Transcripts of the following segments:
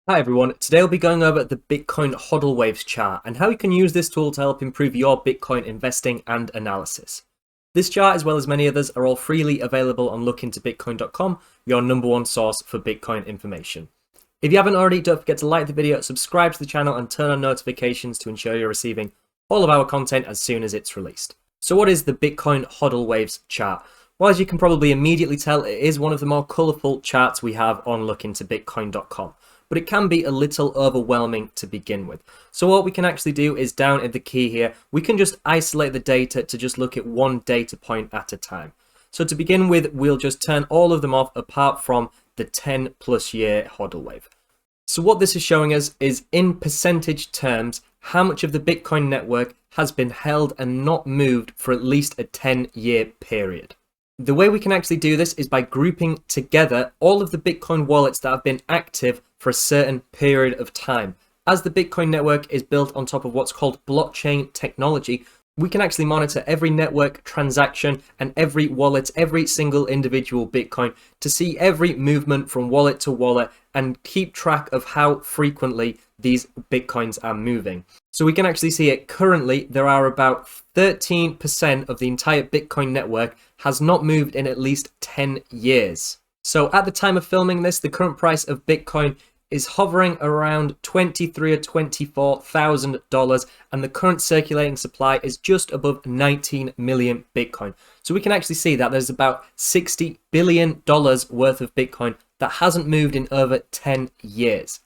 Hi everyone, today we'll be going over the Bitcoin HODL Waves chart and how you can use this tool to help improve your Bitcoin investing and analysis. This chart, as well as many others, are all freely available on lookintobitcoin.com, your number one source for Bitcoin information. If you haven't already, don't forget to like the video, subscribe to the channel and turn on notifications to ensure you're receiving all of our content as soon as it's released. So what is the Bitcoin HODL Waves chart? Well, as you can probably immediately tell, it is one of the more colourful charts we have on lookintobitcoin.com. But it can be a little overwhelming to begin with. So what we can actually do is down at the key here, we can just isolate the data to just look at one data point at a time. So to begin with, we'll just turn all of them off apart from the 10 plus year HODL wave. So what this is showing us is in percentage terms, how much of the Bitcoin network has been held and not moved for at least a 10-year period. The way we can actually do this is by grouping together all of the Bitcoin wallets that have been active for a certain period of time. As the Bitcoin network is built on top of what's called blockchain technology, we can actually monitor every network transaction and every wallet, every single individual Bitcoin to see every movement from wallet to wallet and keep track of how frequently these Bitcoins are moving. So we can actually see it currently, there are about 13% of the entire Bitcoin network has not moved in at least 10 years. So at the time of filming this, the current price of Bitcoin is hovering around $23,000 or $24,000, and the current circulating supply is just above 19 million Bitcoin. So we can actually see that there's about $60 billion worth of Bitcoin that hasn't moved in over 10 years.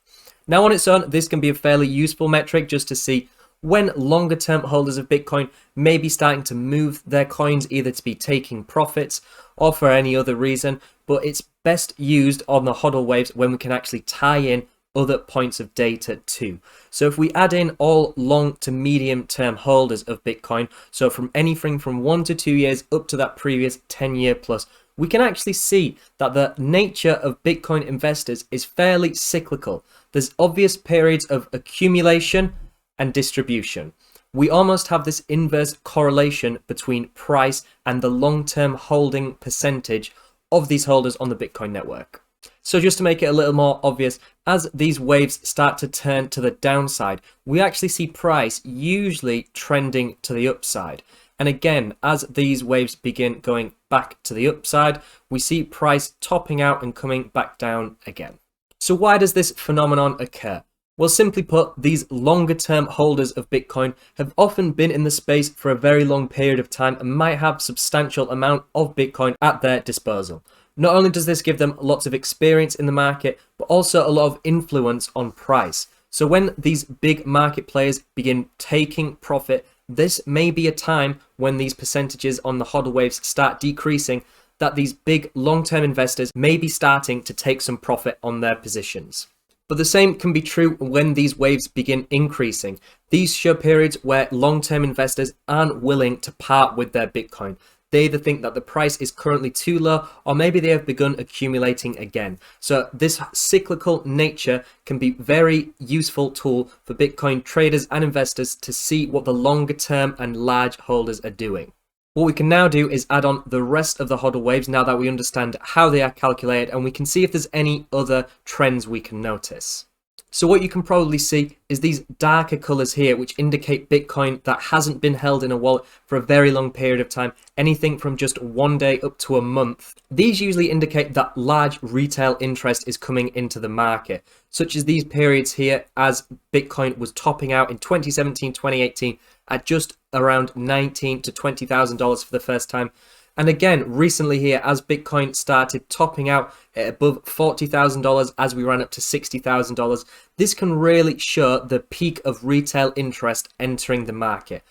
Now on its own, this can be a fairly useful metric just to see when longer term holders of Bitcoin may be starting to move their coins, either to be taking profits or for any other reason, but it's best used on the HODL waves when we can actually tie in other points of data too. So if we add in all long to medium term holders of Bitcoin, so from anything from 1 to 2 years up to that previous 10-year plus, we can actually see that the nature of Bitcoin investors is fairly cyclical. There's obvious periods of accumulation and distribution. We almost have this inverse correlation between price and the long-term holding percentage of these holders on the Bitcoin network. So just to make it a little more obvious, as these waves start to turn to the downside, we actually see price usually trending to the upside. And again, as these waves begin going back to the upside, we see price topping out and coming back down again. So why does this phenomenon occur? Well, simply put, these longer term holders of Bitcoin have often been in the space for a very long period of time and might have substantial amount of Bitcoin at their disposal. Not only does this give them lots of experience in the market, but also a lot of influence on price. So when these big market players begin taking profit, this may be a time when these percentages on the HODL waves start decreasing, that these big long-term investors may be starting to take some profit on their positions. But the same can be true when these waves begin increasing. These show periods where long-term investors aren't willing to part with their Bitcoin. They either think that the price is currently too low, or maybe they have begun accumulating again. So this cyclical nature can be a very useful tool for Bitcoin traders and investors to see what the longer term and large holders are doing. What we can now do is add on the rest of the HODL waves now that we understand how they are calculated, and we can see if there's any other trends we can notice. So what you can probably see is these darker colors here, which indicate Bitcoin that hasn't been held in a wallet for a very long period of time, anything from just 1 day up to a month. These usually indicate that large retail interest is coming into the market, such as these periods here as Bitcoin was topping out in 2017, 2018 at just around $19,000 to $20,000 for the first time. And again, recently here, as Bitcoin started topping out at above $40,000 as we ran up to $60,000, this can really show the peak of retail interest entering the market.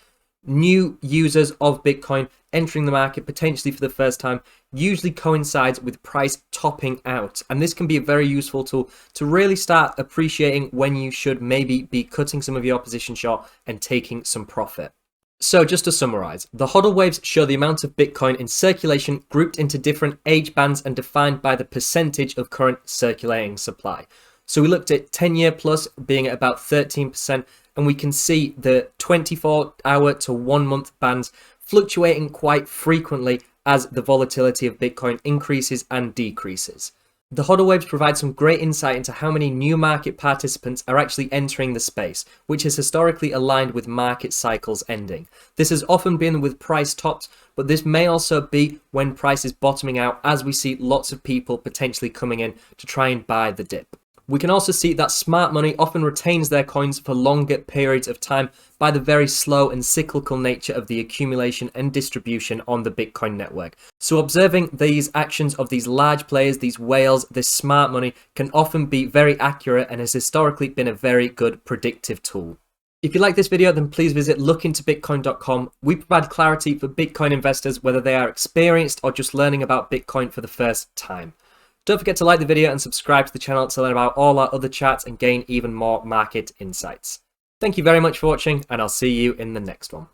New users of Bitcoin entering the market potentially for the first time usually coincides with price topping out. And this can be a very useful tool to really start appreciating when you should maybe be cutting some of your position short and taking some profit. So just to summarize, the HODL waves show the amount of Bitcoin in circulation grouped into different age bands and defined by the percentage of current circulating supply. So we looked at 10-year plus being at about 13%, and we can see the 24-hour to 1-month bands fluctuating quite frequently as the volatility of Bitcoin increases and decreases. The HODL Waves provide some great insight into how many new market participants are actually entering the space, which is historically aligned with market cycles ending. This has often been with price tops, but this may also be when price is bottoming out, as we see lots of people potentially coming in to try and buy the dip. We can also see that smart money often retains their coins for longer periods of time by the very slow and cyclical nature of the accumulation and distribution on the Bitcoin network. So observing these actions of these large players, these whales, this smart money can often be very accurate and has historically been a very good predictive tool. If you like this video, then please visit lookintobitcoin.com. We provide clarity for Bitcoin investors, whether they are experienced or just learning about Bitcoin for the first time. Don't forget to like the video and subscribe to the channel to learn about all our other charts and gain even more market insights. Thank you very much for watching, and I'll see you in the next one.